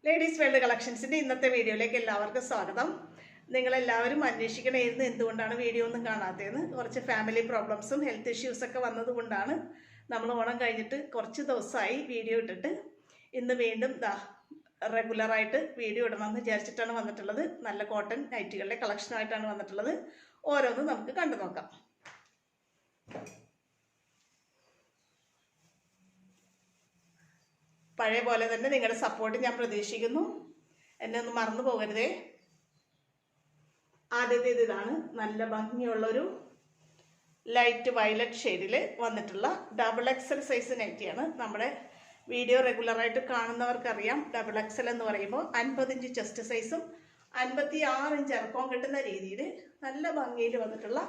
Ladies world കളക്ഷൻസിൻ്റെ ഇന്നത്തെ വീഡിയോയിലേക്ക് എല്ലാവർക്കും സ്വാഗതം. നിങ്ങളെല്ലാവരും അന്വേഷിക്കണമായിരുന്നു എന്തുകൊണ്ടാണ് വീഡിയോ ഒന്നും കാണാത്തതെന്ന്. കുറച്ച് ഫാമിലി പ്രോബ്ലംസും ഹെൽത്ത് ഇഷ്യൂസൊക്കെ വന്നതുകൊണ്ടാണ് നമ്മൾ ഓണം കഴിഞ്ഞിട്ട് കുറച്ച് ദിവസമായി വീഡിയോ ഇട്ടിട്ട്. ഇന്ന് വീണ്ടും റെഗുലറായിട്ട് വീഡിയോ ഇടണമെന്ന് വിചാരിച്ചിട്ടാണ് വന്നിട്ടുള്ളത്. നല്ല കോട്ടൺ നൈറ്റികളുടെ കളക്ഷനായിട്ടാണ് വന്നിട്ടുള്ളത്. ഓരോന്നും നമുക്ക് കണ്ടു നോക്കാം. പഴയ പോലെ തന്നെ നിങ്ങളുടെ സപ്പോർട്ട് ഞാൻ പ്രതീക്ഷിക്കുന്നു. എന്നെ ഒന്ന് മറന്നു പോകരുതേ. ആദ്യത്തേത് ഇതാണ്. നല്ല ഭംഗിയുള്ളൊരു ലൈറ്റ് വയലറ്റ് ഷെയ്ഡിൽ വന്നിട്ടുള്ള XXL സൈസ് നൈറ്റിയാണ്. നമ്മുടെ വീഡിയോ റെഗുലറായിട്ട് കാണുന്നവർക്കറിയാം, XXL എന്ന് പറയുമ്പോൾ 50 ഇഞ്ച് ചെസ്റ്റ് സൈസും 56 ഇഞ്ച് ഇറക്കവും കിട്ടുന്ന രീതിയിൽ നല്ല ഭംഗിയിൽ വന്നിട്ടുള്ള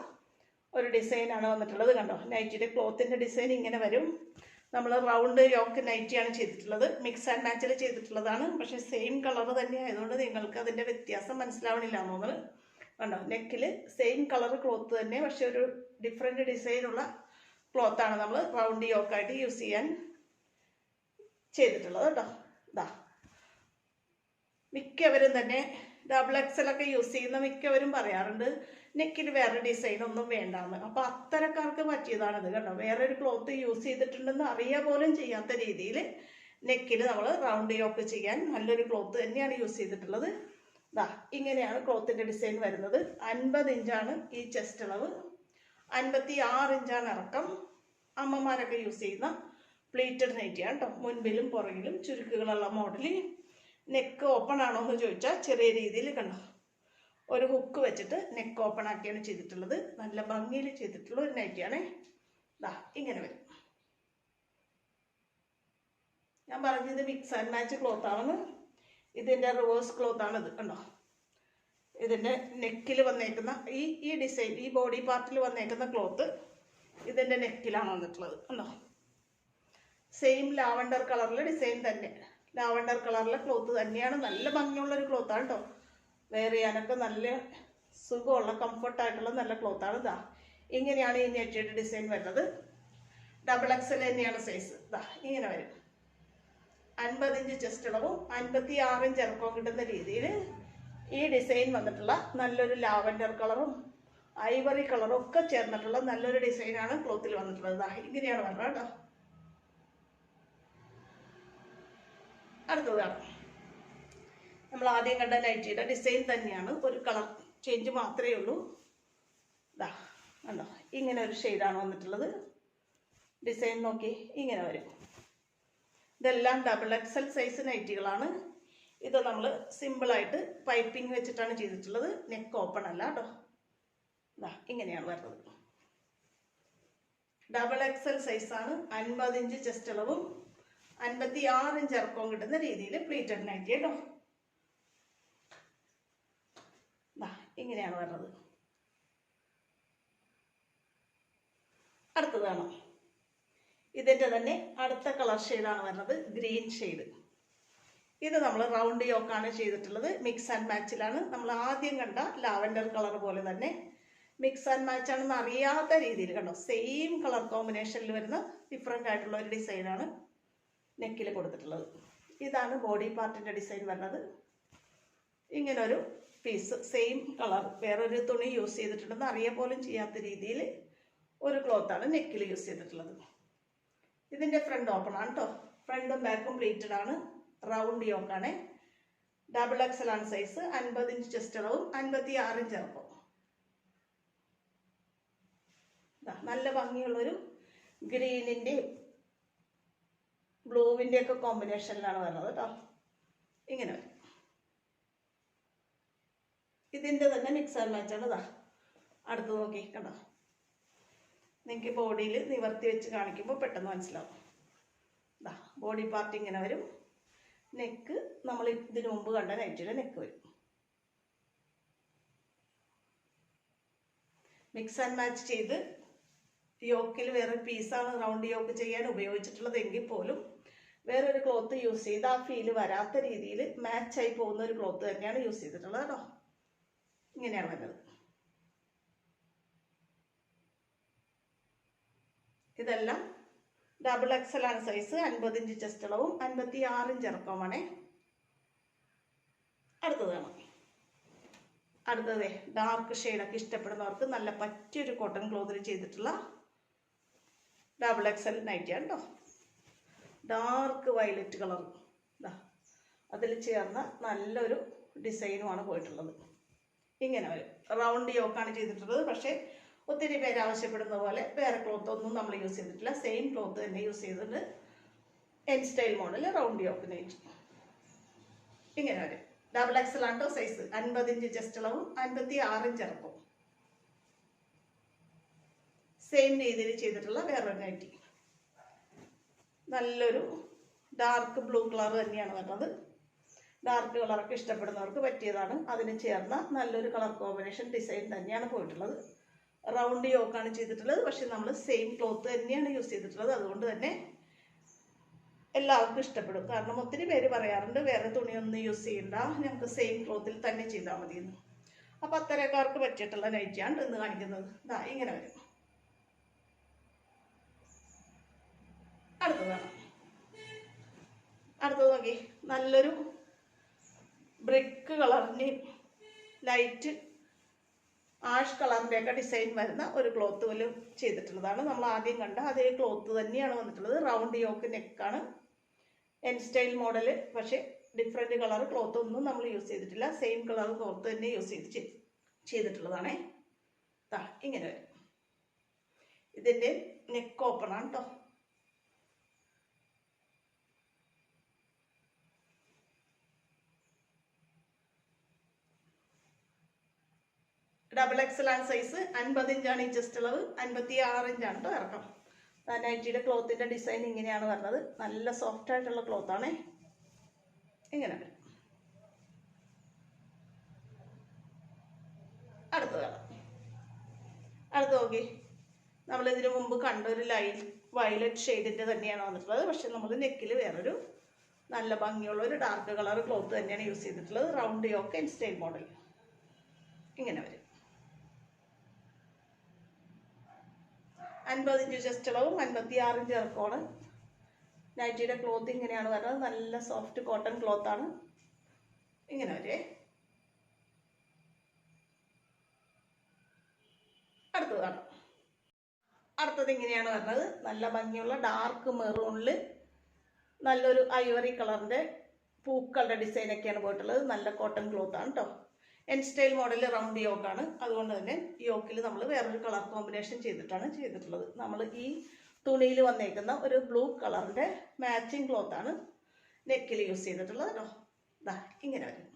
ഒരു ഡിസൈനാണ് വന്നിട്ടുള്ളത്. കണ്ടോ, നൈറ്റിയുടെ ക്ലോത്തിൻ്റെ ഡിസൈൻ ഇങ്ങനെ വരും. നമ്മൾ റൗണ്ട് യോക്ക് നൈറ്റിയാണ് ചെയ്തിട്ടുള്ളത്. മിക്സ് ആൻഡ് മാച്ചിൽ ചെയ്തിട്ടുള്ളതാണ്. പക്ഷേ സെയിം കളർ തന്നെ ആയതുകൊണ്ട് നിങ്ങൾക്ക് അതിൻ്റെ വ്യത്യാസം മനസ്സിലാവണില്ല എന്നുള്ളത്. കണ്ടോ, നെക്കിൽ സെയിം കളർ ക്ലോത്ത് തന്നെ, പക്ഷെ ഒരു ഡിഫറെൻറ്റ് ഡിസൈനുള്ള ക്ലോത്താണ് നമ്മൾ റൗണ്ട് യോക്കായിട്ട് യൂസ് ചെയ്യാൻ ചെയ്തിട്ടുള്ളത് കേട്ടോ. മിക്കവരും തന്നെ XXL ഒക്കെ യൂസ് ചെയ്യുന്ന മിക്കവരും പറയാറുണ്ട് നെക്കിൽ വേറെ ഡിസൈൻ ഒന്നും വേണ്ടാന്ന്. അപ്പോൾ അത്തരക്കാർക്ക് പറ്റിയതാണിത് കേട്ടോ. വേറൊരു ക്ലോത്ത് യൂസ് ചെയ്തിട്ടുണ്ടെന്ന് അറിയാൻ പോലും ചെയ്യാത്ത രീതിയിൽ നെക്കിൽ നമ്മൾ റൗണ്ട് യോക്ക് ചെയ്യാൻ നല്ലൊരു ക്ലോത്ത് തന്നെയാണ് യൂസ് ചെയ്തിട്ടുള്ളത്. ഇങ്ങനെയാണ് ക്ലോത്തിൻ്റെ ഡിസൈൻ വരുന്നത്. 50 ഇഞ്ചാണ് ഈ ചെസ്റ്റ് അളവ്, 56 ഇഞ്ചാണ് ഇറക്കം. അമ്മമാരൊക്കെ യൂസ് ചെയ്യുന്ന പ്ലീറ്റഡ് നൈറ്റിയാണ് കേട്ടോ. മുൻപിലും പുറകിലും ചുരുക്കുകളുള്ള മോഡലിൽ. നെക്ക് ഓപ്പൺ ആണോ എന്ന് ചോദിച്ചാൽ ചെറിയ രീതിയിൽ കണ്ടോ, ഒരു ഹുക്ക് വെച്ചിട്ട് നെക്ക് ഓപ്പൺ ആക്കിയാണ് ചെയ്തിട്ടുള്ളത്. നല്ല ഭംഗിയിൽ ചെയ്തിട്ടുള്ള ഒരു നൈറ്റിയാണ്. ഇങ്ങനെ വരും. ഞാൻ പറഞ്ഞത് മിക്സ് ആൻഡ് മാച്ച് ക്ലോത്ത് ആണ്. ഇതിൻ്റെ റിവേഴ്സ് ക്ലോത്ത് ആണ് ഇത്. കണ്ടോ, ഇതിൻ്റെ നെക്കിൽ വന്നേക്കുന്ന ഈ ഡിസൈൻ, ഈ ബോഡി പാർട്ടിൽ വന്നേക്കുന്ന ക്ലോത്ത് ഇതിൻ്റെ നെക്കിലാണ് വന്നിട്ടുള്ളത്. കണ്ടോ, സെയിം ലാവണ്ടർ കളറിലെ ഡിസൈൻ തന്നെ, ലാവണ്ടർ കളറിലെ ക്ലോത്ത് തന്നെയാണ്. നല്ല ഭംഗിയുള്ളൊരു ക്ലോത്താണ് കേട്ടോ. വെയർ ചെയ്യാനൊക്കെ നല്ല സുഖമുള്ള കംഫർട്ടായിട്ടുള്ള നല്ല ക്ലോത്താണ്. ഇങ്ങനെയാണ് ഈ നെറ്റിയുടെ ഡിസൈൻ വരുന്നത്. XXL തന്നെയാണ് സൈസ്. ഇങ്ങനെ വരും. 50 ഇഞ്ച് ചെസ്റ്റ് അളവും 56 ഇഞ്ച് ഇറക്കവും കിട്ടുന്ന രീതിയിൽ ഈ ഡിസൈൻ വന്നിട്ടുള്ള നല്ലൊരു ലാവൻഡർ കളറും ഐവറി കളറും ഒക്കെ ചേർന്നിട്ടുള്ള നല്ലൊരു ഡിസൈനാണ് ക്ലോത്തിൽ വന്നിട്ടുള്ളത്. ഇങ്ങനെയാണ് വരുന്നത് കേട്ടോ. അടുത്തതാണ് നമ്മൾ ആദ്യം കണ്ട നൈറ്റിയുടെ ഡിസൈൻ തന്നെയാണ്, ഒരു കളർ ചേഞ്ച് മാത്രമേ ഉള്ളൂ. കണ്ടോ, ഇങ്ങനെ ഒരു ഷെയ്ഡാണ് വന്നിട്ടുള്ളത്. ഡിസൈൻ നോക്കി ഇങ്ങനെ വരും. ഇതെല്ലാം XXL സൈസ് നൈറ്റികളാണ്. ഇത് നമ്മൾ സിമ്പിളായിട്ട് പൈപ്പിംഗ് വെച്ചിട്ടാണ് ചെയ്തിട്ടുള്ളത്. നെക്ക് ഓപ്പൺ അല്ല കേട്ടോ. ഇങ്ങനെയാണ് വരുന്നത്. XXL സൈസാണ്. 50 ഇഞ്ച് ചെസ്റ്റ് അളവും 56 ഇഞ്ച് ഇറക്കവും കിട്ടുന്ന രീതിയിൽ പ്ലീറ്റഡ് നൈറ്റി കേട്ടോ. ഇങ്ങനെയാണ് വരുന്നത്. അടുത്തതാണ് ഇതിൻ്റെ തന്നെ അടുത്ത കളർ ഷെയ്ഡാണ് വരുന്നത്, ഗ്രീൻ ഷെയ്ഡ്. ഇത് നമ്മൾ റൗണ്ട് യോക്കാണ് ചെയ്തിട്ടുള്ളത്. മിക്സ് ആൻഡ് മാച്ചിലാണ്. നമ്മൾ ആദ്യം കണ്ട ലാവൻഡർ കളർ പോലെ തന്നെ മിക്സ് ആൻഡ് മാച്ച് ആണെന്ന് അറിയാത്ത രീതിയിൽ കണ്ടോ, സെയിം കളർ കോമ്പിനേഷനിൽ വരുന്ന ഡിഫറെൻ്റ് ആയിട്ടുള്ള ഒരു ഡിസൈനാണ് നെക്കിൽ കൊടുത്തിട്ടുള്ളത്. ഇതാണ് ബോഡി പാർട്ടിൻ്റെ ഡിസൈൻ വരുന്നത്. ഇങ്ങനൊരു പീസ് സെയിം കളർ, വേറൊരു തുണി യൂസ് ചെയ്തിട്ടുണ്ടെന്ന് അറിയാൻ പോലും ചെയ്യാത്ത രീതിയിൽ ഒരു ക്ലോത്താണ് നെക്കിൽ യൂസ് ചെയ്തിട്ടുള്ളത്. ഇതിൻ്റെ ഫ്രണ്ട് ഓപ്പൺ ആണ് കേട്ടോ. ഫ്രണ്ടും ബാക്കും പ്ലീറ്റഡ് ആണ്. റൗണ്ട് യോക്കാണ്. XXL ആണ് സൈസ്. 50 ഇഞ്ച് ചെസ്റ്റ് അളവും 56 ഇഞ്ച് ഇറക്കവും. നല്ല ഭംഗിയുള്ളൊരു ഗ്രീനിൻ്റെയും ബ്ലൂവിൻ്റെ ഒക്കെ കോമ്പിനേഷനിലാണ് വരുന്നത് കേട്ടോ. ഇങ്ങനെ വരും. ഇതിൻ്റെ തന്നെ മിക്സ് ആൻഡ് മാച്ചാണ്. അടുത്ത് നോക്കി കണ്ടോ, നിങ്ങൾക്ക് ബോഡിയിൽ നിവർത്തി വെച്ച് കാണിക്കുമ്പോൾ പെട്ടെന്ന് മനസ്സിലാവും. ബോഡി പാർട്ട് ഇങ്ങനെ വരും. നെക്ക് നമ്മൾ ഇതിനു മുമ്പ് കണ്ട നൈറ്റിയുടെ നെക്ക് വരും. മിക്സ് ആൻഡ് മാച്ച് ചെയ്ത് യോക്കിൽ വേറൊരു പീസാണ് റൗണ്ട് യോക്ക് ചെയ്യാൻ ഉപയോഗിച്ചിട്ടുള്ളത് എങ്കിൽ പോലും വേറൊരു ക്ലോത്ത് യൂസ് ചെയ്ത് ആ ഫീല് വരാത്ത രീതിയിൽ മാച്ചായി പോകുന്ന ഒരു ക്ലോത്ത് തന്നെയാണ് യൂസ് ചെയ്തിട്ടുള്ളത് കേട്ടോ. ഇങ്ങനെയാണ് വരുന്നത്. ഇതെല്ലാം XXL ആണ് സൈസ്. 50 ഇഞ്ച് ചെസ്റ്റ് അളവും 56 ഇഞ്ച് ഇറക്കവുമാണ്. അടുത്തതാണ്. അടുത്തത് ഡാർക്ക് ഷെയ്ഡൊക്കെ ഇഷ്ടപ്പെടുന്നവർക്ക് നല്ല പറ്റിയൊരു കോട്ടൺ ക്ലോത്തിൽ ചെയ്തിട്ടുള്ള XXL നൈറ്റിയാണ് കേട്ടോ. ഡാർക്ക് വയലറ്റ് കളർ അതിൽ ചേർന്ന നല്ലൊരു ഡിസൈനുമാണ് പോയിട്ടുള്ളത്. ഇങ്ങനെ വരും. റൗണ്ട് യോക്കാണ് ചെയ്തിട്ടുള്ളത്. പക്ഷേ ഒത്തിരി പേര് ആവശ്യപ്പെടുന്ന പോലെ വേറെ ക്ലോത്ത് ഒന്നും നമ്മൾ യൂസ് ചെയ്തിട്ടില്ല. സെയിം ക്ലോത്ത് തന്നെ യൂസ് ചെയ്തിട്ട് N style model round yoke nighty ഇങ്ങനെ വരും. XXL ആണ് കേട്ടോ സൈസ്. 50 ഇഞ്ച് ചെസ്റ്റ് അളവും 56 ഇഞ്ച് ഇറക്കും. സെയിം രീതിയിൽ ചെയ്തിട്ടുള്ള വേറൊരു നൈറ്റി. നല്ലൊരു ഡാർക്ക് ബ്ലൂ കളർ തന്നെയാണ് വരുന്നത്. ഡാർക്ക് കളറൊക്കെ ഇഷ്ടപ്പെടുന്നവർക്ക് പറ്റിയതാണ്. അതിന് ചേർന്ന നല്ലൊരു കളർ കോമ്പിനേഷൻ ഡിസൈൻ തന്നെയാണ് പോയിട്ടുള്ളത്. റൗണ്ട് യോക്കാണ് ചെയ്തിട്ടുള്ളത്. പക്ഷെ നമ്മൾ സെയിം ക്ലോത്ത് തന്നെയാണ് യൂസ് ചെയ്തിട്ടുള്ളത്. അതുകൊണ്ട് തന്നെ എല്ലാവർക്കും ഇഷ്ടപ്പെടും. കാരണം ഒത്തിരി പേര് പറയാറുണ്ട് വേറെ തുണിയൊന്നും യൂസ് ചെയ്യണ്ട, ഞങ്ങൾക്ക് സെയിം ക്ലോത്തിൽ തന്നെ ചെയ്താൽ മതി എന്ന്. അപ്പോൾ അത്തരക്കാർക്ക് പറ്റിയിട്ടുള്ള നൈറ്റിയാണ് ഇന്ന് കാണിക്കുന്നത്. ഇങ്ങനെ വരും. അടുത്തത് നോക്കി, നല്ലൊരു ബ്രിക്ക് കളറിന് ലൈറ്റ് ആഷ് കളറിൻ്റെയൊക്കെ ഡിസൈൻ വരുന്ന ഒരു ക്ലോത്ത് പോലും ചെയ്തിട്ടുള്ളതാണ്. നമ്മൾ ആദ്യം കണ്ട അതേ ക്ലോത്ത് തന്നെയാണ് വന്നിട്ടുള്ളത്. റൗണ്ട് യോക്ക് നെക്കാണ്. N style model. പക്ഷേ ഡിഫറെൻറ്റ് കളർ ക്ലോത്ത് ഒന്നും നമ്മൾ യൂസ് ചെയ്തിട്ടില്ല. സെയിം കളർ ക്ലോത്ത് തന്നെ യൂസ് ചെയ്തിട്ടുള്ളതാണേ. ഇങ്ങനെ വരും. ഇതിൻ്റെ നെക്ക് ഓപ്പൺ ആണ് കേട്ടോ. XXL ആണ് സൈസ്. 50 ഇഞ്ചാണ് ഈ ചെസ്റ്റ് അളവ്. 56 ഇഞ്ചാണ് കേട്ടോ ഇറക്കം. നൈറ്റിയുടെ ക്ലോത്തിൻ്റെ ഡിസൈൻ ഇങ്ങനെയാണ് വരുന്നത്. നല്ല സോഫ്റ്റ് ആയിട്ടുള്ള ക്ലോത്താണേ. ഇങ്ങനെ വരും. അടുത്ത് നോക്കി, നമ്മൾ ഇതിനു മുമ്പ് കണ്ട ഒരു വയലറ്റ് ഷെയ്ഡിൻ്റെ തന്നെയാണ് വന്നിട്ടുള്ളത്. പക്ഷെ നമ്മൾ നെക്കിൽ വേറൊരു നല്ല ഭംഗിയുള്ള ഒരു ഡാർക്ക് കളർ ക്ലോത്ത് തന്നെയാണ് യൂസ് ചെയ്തിട്ടുള്ളത്. Round yoke N style model ഇങ്ങനെ വരും. 50 ഇഞ്ച് ചെസ്റ്റ് അളവും 56 ഇഞ്ച് ഇറക്കമാണ്. നൈറ്റിയുടെ ക്ലോത്ത് ഇങ്ങനെയാണ് വരുന്നത്. നല്ല സോഫ്റ്റ് കോട്ടൺ ക്ലോത്താണ്. ഇങ്ങനെ വരെ. അടുത്തത് ഇങ്ങനെയാണ് വരുന്നത്. നല്ല ഭംഗിയുള്ള ഡാർക്ക് മെറൂണിൽ നല്ലൊരു ഐവറി കളറിൻ്റെ പൂക്കളുടെ ഡിസൈനൊക്കെയാണ് പോയിട്ടുള്ളത്. നല്ല കോട്ടൺ ക്ലോത്താണ് കേട്ടോ. എൻ സ്റ്റൈൽ മോഡൽ റൗണ്ട് യോക്കാണ്. അതുകൊണ്ട് തന്നെ യോക്കിൽ നമ്മൾ വേറൊരു കളർ കോമ്പിനേഷൻ ചെയ്തിട്ടുള്ളത്. നമ്മൾ ഈ തുണിയിൽ വന്നേക്കുന്ന ഒരു ബ്ലൂ കളറിൻ്റെ മാച്ചിങ് ക്ലോത്താണ് നെക്കിൽ യൂസ് ചെയ്തിട്ടുള്ളത് കേട്ടോ. ഇങ്ങനെ വരും.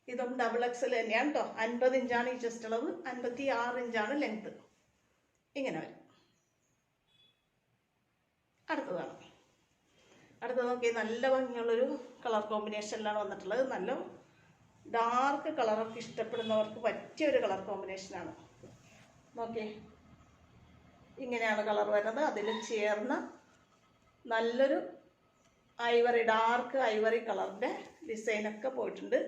ഇതും XXL തന്നെയാണ് കേട്ടോ. 50 ഇഞ്ചാണ് ഈ ചെസ്റ്റ് അളവ്. 56 ഇഞ്ചാണ് ലെങ്ത്. ഇങ്ങനെ വരും. അടുത്തത് നോക്കി, നല്ല ഭംഗിയുള്ളൊരു കളർ കോമ്പിനേഷനിലാണ് വന്നിട്ടുള്ളത്. നല്ല ഡാർക്ക് കളറൊക്കെ ഇഷ്ടപ്പെടുന്നവർക്ക് പറ്റിയ ഒരു കളർ കോമ്പിനേഷനാണ്. നോക്കി, ഇങ്ങനെയാണ് കളർ വരുന്നത്. അതിൽ ചേർന്ന നല്ലൊരു ഡാർക്ക് ഐവറി കളറിൻ്റെ ഡിസൈനൊക്കെ പോയിട്ടുണ്ട്.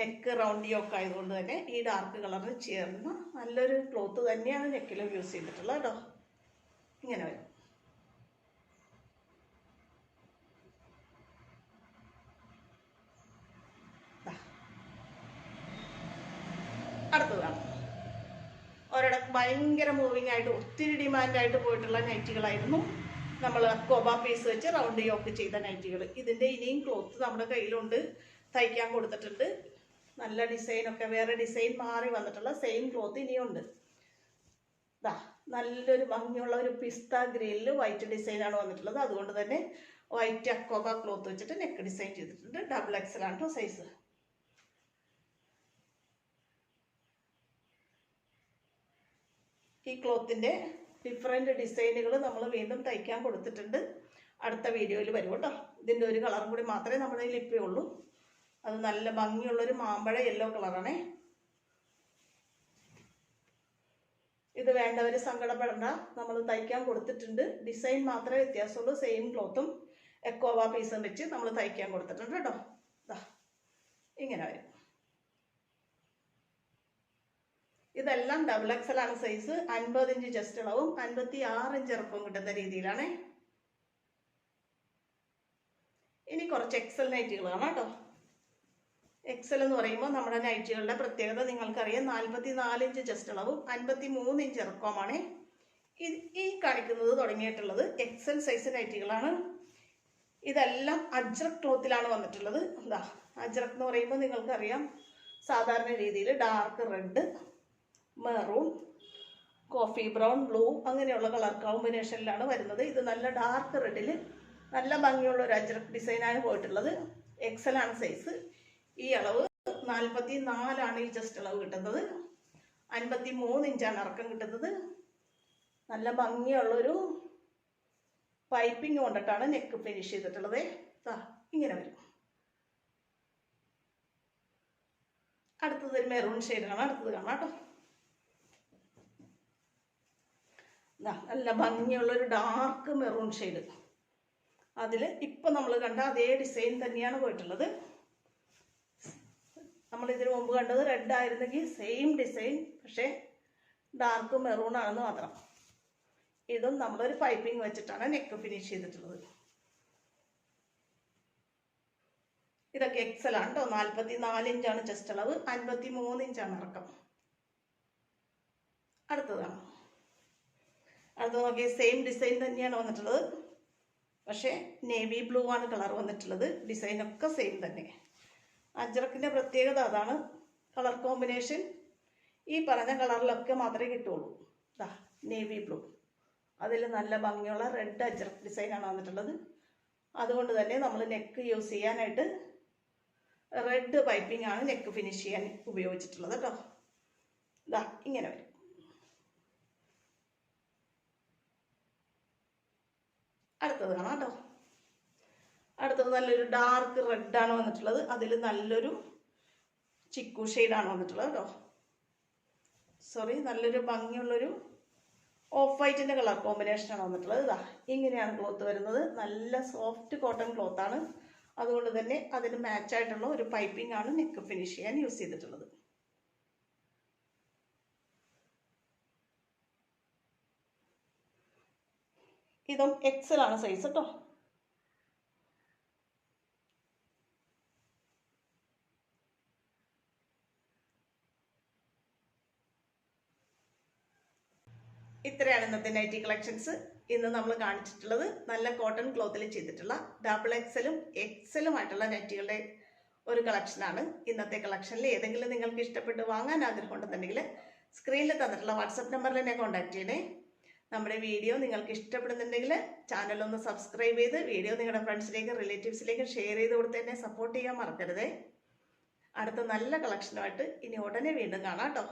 നെക്ക് റൗണ്ട് യോക്ക് ആയതുകൊണ്ട് തന്നെ ഈ ഡാർക്ക് കളറിന് ചേർന്ന നല്ലൊരു ക്ലോത്ത് തന്നെയാണ് നെക്കിലും യൂസ് ചെയ്തിട്ടുള്ളത് കേട്ടോ. ഇങ്ങനെ വരും. അടുത്തതാണ് ഒരിടക്ക് ഭയങ്കര മൂവിങ് ആയിട്ട് ഒത്തിരി ഡിമാൻഡായിട്ട് പോയിട്ടുള്ള നൈറ്റികളായിരുന്നു നമ്മൾ കോബ പീസ് വെച്ച് റൗണ്ട് യോക്ക് ചെയ്ത നൈറ്റികൾ. ഇതിൻ്റെ ഇനിയും ക്ലോത്ത് നമ്മുടെ കയ്യിലുണ്ട്, തയ്ക്കാൻ കൊടുത്തിട്ടുണ്ട്. നല്ല ഡിസൈനൊക്കെ വേറെ ഡിസൈൻ മാറി വന്നിട്ടുള്ള സെയിം ക്ലോത്ത് ഇനിയുണ്ട്. നല്ലൊരു ഭംഗിയുള്ള ഒരു പിസ്ത ഗ്രീനിൽ വൈറ്റ് ഡിസൈനാണ് വന്നിട്ടുള്ളത്. അതുകൊണ്ട് തന്നെ വൈറ്റ് അക്കോബ ക്ലോത്ത് വെച്ചിട്ട് നെക്ക് ഡിസൈൻ ചെയ്തിട്ടുണ്ട്. XXL ആണ് സൈസ്. ഈ ക്ലോത്തിൻ്റെ ഡിഫറെൻറ്റ് ഡിസൈനുകൾ നമ്മൾ വീണ്ടും തയ്ക്കാൻ കൊടുത്തിട്ടുണ്ട്. അടുത്ത വീഡിയോയിൽ വരും കേട്ടോ. ഇതിൻ്റെ ഒരു കളറും കൂടി മാത്രമേ നമ്മുടെ കയ്യിൽ ഇപ്പേ ഉള്ളൂ. അത് നല്ല ഭംഗിയുള്ളൊരു മാമ്പഴ യെല്ലോ കളറാണേ. ഇത് വേണ്ടവർ സങ്കടപ്പെടണ്ട, നമ്മൾ തയ്ക്കാൻ കൊടുത്തിട്ടുണ്ട്. ഡിസൈൻ മാത്രമേ വ്യത്യാസമുള്ളൂ. സെയിം ക്ലോത്തും എക്കോവ പീസും വെച്ച് നമ്മൾ തയ്ക്കാൻ കൊടുത്തിട്ടുണ്ട് കേട്ടോ. ഇങ്ങനെ വരും. ഇതെല്ലാം XXL ആണ് സൈസ്. 50 ഇഞ്ച് ചെസ്റ്റ് അളവും 56 ഇഞ്ച് ഇറക്കവും കിട്ടുന്ന രീതിയിലാണ്. ഇനി കുറച്ച് എക്സൽ നൈറ്റികളാണ് കേട്ടോ. എക്സൽ എന്ന് പറയുമ്പോൾ നമ്മുടെ നൈറ്റികളുടെ പ്രത്യേകത നിങ്ങൾക്കറിയാം, 44 ഇഞ്ച് ചെസ്റ്റ് അളവും 53 ഇഞ്ച് ഇറക്കവുമാണ്. ഈ കാണിക്കുന്നത് തുടങ്ങിയിട്ടുള്ളത് എക്സൽ സൈസ് നൈറ്റികളാണ്. ഇതെല്ലാം അജ്രക് ക്ലോത്തിലാണ് വന്നിട്ടുള്ളത്. എന്താ അജ്രക് എന്ന് പറയുമ്പോൾ നിങ്ങൾക്കറിയാം, സാധാരണ രീതിയിൽ dark red, maroon, coffee brown, blue അങ്ങനെയുള്ള കളർ കോമ്പിനേഷനിലാണ് വരുന്നത്. ഇത് നല്ല ഡാർക്ക് റെഡിൽ നല്ല ഭംഗിയുള്ള ഒരു അജ്രക് ഡിസൈനാണ് പോയിട്ടുള്ളത്. എക്സൽ ആണ് സൈസ്. ഈ അളവ് 44 ഈ ചെസ്റ്റ് അളവ് കിട്ടുന്നത്. 53 ഇഞ്ചാണ് ഇറക്കം കിട്ടുന്നത്. നല്ല ഭംഗിയുള്ളൊരു പൈപ്പിംഗ് കൊണ്ടിട്ടാണ് നെക്ക് ഫിനിഷ് ചെയ്തിട്ടുള്ളത്. ഇങ്ങനെ വരും. അടുത്തത് ഒരു മെറൂൺ ഷെയ്ഡാണ്. അടുത്തത് കാണാം കേട്ടോ. നല്ല ഭംഗിയുള്ളൊരു ഡാർക്ക് മെറൂൺ ഷെയ്ഡ്. അതിൽ ഇപ്പം നമ്മൾ കണ്ട അതേ ഡിസൈൻ തന്നെയാണ് പോയിട്ടുള്ളത്. നമ്മൾ ഇതിനു മുമ്പ് കണ്ടത് റെഡ് ആയിരുന്നെങ്കിൽ സെയിം ഡിസൈൻ, പക്ഷേ ഡാർക്ക് മെറൂൺ ആണെന്ന് മാത്രം. ഇതും നമ്മളൊരു പൈപ്പിംഗ് വെച്ചിട്ടാണ് നെക്ക് ഫിനിഷ് ചെയ്തിട്ടുള്ളത്. ഇതൊക്കെ എക്സൽ ആണ് കേട്ടോ. 44 ഇഞ്ചാണ് ചെസ്റ്റ് അളവ്, 53 ഇഞ്ചാണ് ഇറക്കം. അടുത്തതാണ്. അടുത്തത് നോക്കി, സെയിം ഡിസൈൻ തന്നെയാണ് വന്നിട്ടുള്ളത്, പക്ഷേ നേവി ബ്ലൂ ആണ് കളർ വന്നിട്ടുള്ളത്. ഡിസൈനൊക്കെ സെയിം തന്നെ. അജ്രക്കിൻ്റെ പ്രത്യേകത അതാണ്, കളർ കോമ്പിനേഷൻ ഈ പറഞ്ഞ കളറിലൊക്കെ മാത്രമേ കിട്ടുള്ളൂ. നേവി ബ്ലൂ, അതിൽ നല്ല ഭംഗിയുള്ള റെഡ് അജ്രക് ഡിസൈനാണ് വന്നിട്ടുള്ളത്. അതുകൊണ്ട് തന്നെ നമ്മൾ നെക്ക് യൂസ് ചെയ്യാനായിട്ട് റെഡ് പൈപ്പിംഗ് ആണ് നെക്ക് ഫിനിഷ് ചെയ്യാൻ ഉപയോഗിച്ചിട്ടുള്ളത് കേട്ടോ. ഇങ്ങനെ വരും. അടുത്തത് കാണാം കേട്ടോ. അടുത്തത് നല്ലൊരു ഡാർക്ക് റെഡാണ് വന്നിട്ടുള്ളത്. അതിൽ നല്ലൊരു ചിക്കു ഷെയ്ഡാണ് വന്നിട്ടുള്ളത് കേട്ടോ. നല്ലൊരു ഭംഗിയുള്ളൊരു ഓഫ് വൈറ്റിൻ്റെ കളർ കോമ്പിനേഷനാണ് വന്നിട്ടുള്ളത്. ഇങ്ങനെയാണ് ക്ലോത്ത് വരുന്നത്. നല്ല സോഫ്റ്റ് കോട്ടൺ ക്ലോത്താണ്. അതുകൊണ്ട് തന്നെ അതിന് മാച്ചായിട്ടുള്ള ഒരു പൈപ്പിംഗ് ആണ് നെക്ക് ഫിനിഷ് ചെയ്യാൻ യൂസ് ചെയ്തിട്ടുള്ളത്. ഇതും എക്സൽ ആണ് സൈസ് കേട്ടോ. ഇത്രയാണ് ഇന്നത്തെ നൈറ്റി കളക്ഷൻസ്. ഇന്ന് നമ്മൾ കാണിച്ചിട്ടുള്ളത് നല്ല കോട്ടൺ ക്ലോത്തിൽ ചെയ്തിട്ടുള്ള ഡബിൾ എക്സലുമായിട്ടുള്ള നൈറ്റികളുടെ ഒരു കളക്ഷനാണ്. ഇന്നത്തെ കളക്ഷനിൽ ഏതെങ്കിലും നിങ്ങൾക്ക് ഇഷ്ടപ്പെട്ട് വാങ്ങാൻ ആഗ്രഹമുണ്ടെന്നുണ്ടെങ്കിൽ സ്ക്രീനിൽ തന്നിട്ടുള്ള വാട്സപ്പ് നമ്പറിൽ എന്നെ കോൺടാക്ട് ചെയ്യണേ. നമ്മുടെ വീഡിയോ നിങ്ങൾക്ക് ഇഷ്ടപ്പെടുന്നുണ്ടെങ്കിൽ ചാനലൊന്ന് സബ്സ്ക്രൈബ് ചെയ്ത് വീഡിയോ നിങ്ങളുടെ ഫ്രണ്ട്സിലേക്കും റിലേറ്റീവ്സിലേക്കും ഷെയർ ചെയ്ത് കൊടുത്ത് എന്നെ സപ്പോർട്ട് ചെയ്യാൻ മറക്കരുതേ. അടുത്ത നല്ല കളക്ഷനുമായിട്ട് ഇനി ഉടനെ വീണ്ടും കാണാം കേട്ടോ.